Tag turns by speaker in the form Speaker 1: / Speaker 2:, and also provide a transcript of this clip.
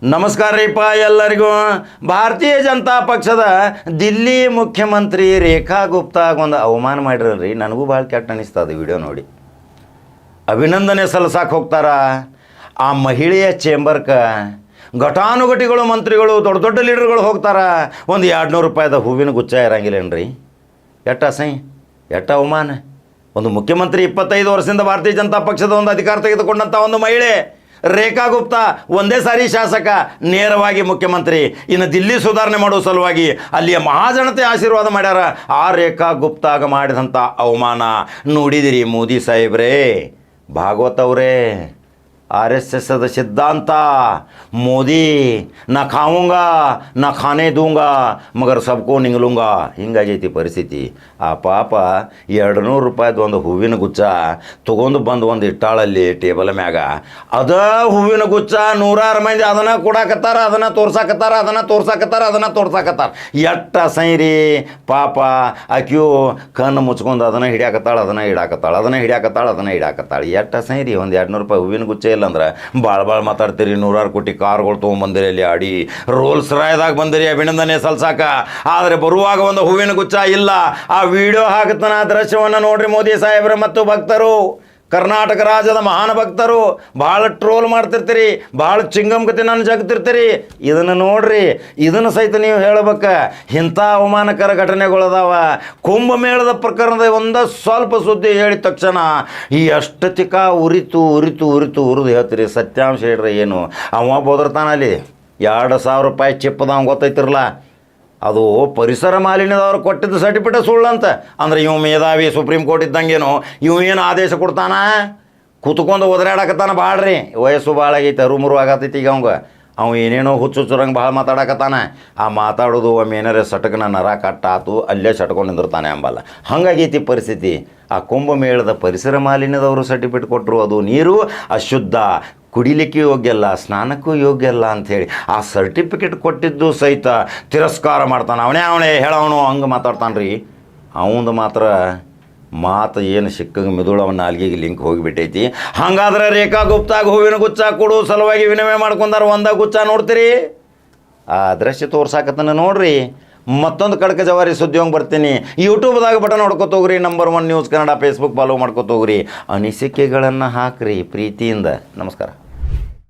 Speaker 1: ನಮಸ್ಕಾರ ರೀಪ ಎಲ್ಲರಿಗೂ. ಭಾರತೀಯ ಜನತಾ ಪಕ್ಷದ ದಿಲ್ಲಿ ಮುಖ್ಯಮಂತ್ರಿ ರೇಖಾ ಗುಪ್ತಾಗ ಒಂದು ಅವಮಾನ ಮಾಡಿರಲ್ರಿ. ನನಗೂ ಭಾಳ ಕೆಟ್ಟ ಅನಿಸ್ತದೆ ವಿಡಿಯೋ ನೋಡಿ. ಅಭಿನಂದನೆ ಸಲ್ಲಿಸಕ್ಕೆ ಹೋಗ್ತಾರ ಆ ಮಹಿಳೆಯ ಚೇಂಬರ್ಗೆ. ಘಟಾನುಘಟಿಗಳು ಮಂತ್ರಿಗಳು ದೊಡ್ಡ ದೊಡ್ಡ ಲೀಡರ್ಗಳು ಹೋಗ್ತಾರ. ಒಂದು 200 ರೂಪಾಯಿದ ಹೂವಿನ ಗುಚ್ಛ ಇರಂಗಿಲ್ಲೇನ್ರಿ? ಎಟ್ಟ ಅಸಹ್ಯ, ಎಟ್ಟ ಅವಮಾನ. ಒಂದು ಮುಖ್ಯಮಂತ್ರಿ 25 ವರ್ಷದಿಂದ ಭಾರತೀಯ ಜನತಾ ಪಕ್ಷದ ಒಂದು ಅಧಿಕಾರ ತೆಗೆದುಕೊಂಡಂಥ ಒಂದು ಮಹಿಳೆ ರೇಖಾ ಗುಪ್ತಾ ಒಂದೇ ಸಾರಿ ಶಾಸಕ, ನೇರವಾಗಿ ಮುಖ್ಯಮಂತ್ರಿ. ಇನ್ನು ದಿಲ್ಲಿ ಸುಧಾರಣೆ ಮಾಡೋ ಸಲುವಾಗಿ ಅಲ್ಲಿಯ ಮಹಾಜನತೆ ಆಶೀರ್ವಾದ ಮಾಡ್ಯಾರ. ಆ ರೇಖಾ ಗುಪ್ತಾಗ ಮಾಡಿದಂಥ ಅವಮಾನ ನೋಡಿದಿರಿ ಮೋದಿ ಸಾಹೇಬ್ರೇ, ಭಾಗವತ್ ಅವರೇ. RSS ದ ಸಿದ್ಧಾಂತ ಮೋದಿ ನಾ ಖಾऊंगा ನಾ ಖಾನೆ दूंगा ಮಗರ್ ಸಬ್ಕೋ ನಿಂಗ್ಲೂಂಗಾ. ಹಿಂಗಾಗೈತಿ ಪರಿಸ್ಥಿತಿ. ಆ ಪಾಪ 200 ರೂಪಾಯಿದು ಒಂದು ಹೂವಿನ ಗುಚ್ಛ ತೊಗೊಂಡು ಬಂದು ಒಂದು ಇಟ್ಟಾಳಲ್ಲಿ ಟೇಬಲ್ ಮ್ಯಾಗ. ಅದ ಹೂವಿನ ಗುಚ್ಛ 100 ಮಂದಿ ಅದನ್ನು ಕೊಡಾಕತ್ತಾರ, ಅದನ್ನು ತೋರ್ಸಾಕತ್ತಾರ. ಎಟ್ಟ ಸೈರಿ ಪಾಪ. ಆಕ್ಯೂ ಕಣ್ಣು ಮುಚ್ಕೊಂಡು ಅದನ್ನು ಹಿಡಿಯಾಕತ್ತಾಳ, ಅದನ್ನು ಹಿಡಿಯಾಕತ್ತಾಳ. ಎಟ್ಟ ಸೈರಿ. ಒಂದು 200 ರೂಪಾಯಿ ಹೂವಿನ ಗುಚ್ಛ ಇಲ್ಲಂದ್ರೆ ಭಾಳ ಮಾತಾಡ್ತೀರಿ. 100 ಕೋಟಿ ಕಾರ್ಗಳು ತೊಗೊಂಬಂದಿರಿ, ಅಲ್ಲಿ ಆಡಿ ರೋಲ್ಸ್ ರಾಯ್ದಾಗ ಬಂದಿರಿ ಅಭಿನಂದನೆ ಸಲ್ಸಾಕ. ಆದರೆ ಬರುವಾಗ ಒಂದು ಹೂವಿನ ಗುಚ್ಛ ಇಲ್ಲ. ಆ ವಿಡಿಯೋ ಹಾಕುತ್ತಾನ ದೃಶ್ಯವನ್ನು ನೋಡ್ರಿ ಮೋದಿ ಸಾಹೇಬ್ರ ಮತ್ತು ಭಕ್ತರು, ಕರ್ನಾಟಕ ರಾಜ್ಯದ ಮಹಾನ್ ಭಕ್ತರು ಭಾಳ ಟ್ರೋಲ್ ಮಾಡ್ತಿರ್ತೀರಿ, ಭಾಳ ಚಿಂಗಮ್ಗತಿ ನನ್ನ ಜಗ್ತಿರ್ತೀರಿ. ಇದನ್ನು ನೋಡ್ರಿ, ಇದನ್ನು ಸಹಿತ ನೀವು ಹೇಳ್ಬೇಕ. ಇಂಥ ಅವಮಾನಕರ ಘಟನೆಗಳದಾವ. ಕುಂಭಮೇಳದ ಪ್ರಕರಣದ ಒಂದು ಸ್ವಲ್ಪ ಸುದ್ದಿ ಹೇಳಿದ ತಕ್ಷಣ ಈ ಅಷ್ಟತಿಕ ಉರಿದು ಹೇಳ್ತೀರಿ. ಸತ್ಯಾಂಶ ಹೇಳ್ರಿ ಏನು. ಅವ ಬೋದರ್ತಾನಲ್ಲಿ 2,000 ರೂಪಾಯಿ ಚಿಪ್ಪದ ಗೊತ್ತೈತಿರಲ್ಲ, ಅದು ಪರಿಸರ ಮಾಲಿನ್ಯದವ್ರು ಕೊಟ್ಟಿದ್ದು ಸರ್ಟಿಫಿಕೇಟ್ ಸುಳ್ಳಂತ. ಅಂದ್ರೆ ಇವು ಮೇಧಾವಿ ಸುಪ್ರೀಂ ಕೋರ್ಟ್ ಇದ್ದಂಗೇನು ಇವು ಏನು ಆದೇಶ ಕೊಡ್ತಾನ? ಕೂತ್ಕೊಂಡು ಒದರಾಡಕತ್ತಾನ. ಭಾಳ್ರಿ ವಯಸ್ಸು ಭಾಳ ಆಗೈತೆ, ಅರುಮುರು ಆಗತ್ತೈತಿ. ಈಗ ಅವ ಏನೇನೋ ಹುಚ್ಚುಚ್ಚುರಂಗೆ ಭಾಳ ಮಾತಾಡಕತ್ತಾನ. ಆ ಮಾತಾಡೋದು ಒಮ್ಮೆ ಏನಾರ ಸಟಕನ ನರ ಕಟ್ಟಾತು, ಅಲ್ಲೇ ಸಟ್ಕೊಂಡು ನಿಂದಿರ್ತಾನೆ ಅಂಬಲ್ಲ. ಹಂಗಾಗೈತಿ ಪರಿಸ್ಥಿತಿ. ಆ ಕುಂಭಮೇಳದ ಪರಿಸರ ಮಾಲಿನ್ಯದವರು ಸರ್ಟಿಫಿಕೇಟ್ ಕೊಟ್ಟರು. ಅದು ನೀರು ಅಶುದ್ಧ, ಕುಡಿಲಿಕ್ಕೆ ಯೋಗ್ಯ ಅಲ್ಲ, ಸ್ನಾನಕ್ಕೂ ಯೋಗ್ಯ ಅಲ್ಲ ಅಂಥೇಳಿ ಆ ಸರ್ಟಿಫಿಕೇಟ್ ಕೊಟ್ಟಿದ್ದು ಸಹಿತ ತಿರಸ್ಕಾರ ಮಾಡ್ತಾನೆ. ಅವನೇ ಹೇಳವನು ಹಂಗೆ ಮಾತಾಡ್ತಾನೆ ರೀ. ಅವಂದು ಮಾತ್ರ ಮಾತು ಏನು ಸಿಕ್ಕಂಗೆ ಮಿದುಳು ಅವನ ನಾಲ್ಗೆಗೆ ಲಿಂಕ್ ಹೋಗಿಬಿಟ್ಟೈತಿ. ಹಾಗಾದ್ರೆ ರೇಖಾ ಗುಪ್ತಾಗ ಹೂವಿನ ಗುಚ್ಛ ಕೊಡೋ ಸಲುವಾಗಿ ವಿನಿಮಯ ಮಾಡ್ಕೊಂಡಾರ. ಒಂದ ಗುಚ್ಛ ನೋಡ್ತೀರಿ, ಆ ದೃಶ್ಯ ತೋರ್ಸಾಕತ್ತನ ನೋಡ್ರಿ. ಮತ್ತೊಂದು ಕಡಕ ಜವಾರಿ ಸುದ್ದಿ ಹೋಗಿ ಬರ್ತೀನಿ. ಯೂಟ್ಯೂಬ್ದಾಗ ಬಟನ್ ಹೊಡ್ಕೊತೋಗ್ರಿ, number 1 news Kannada. Facebook follow ಮಾಡ್ಕೊತೋಗ್ರಿ. ಅನಿಸಿಕೆಗಳನ್ನು ಹಾಕ್ರಿ ಪ್ರೀತಿಯಿಂದ. ನಮಸ್ಕಾರ.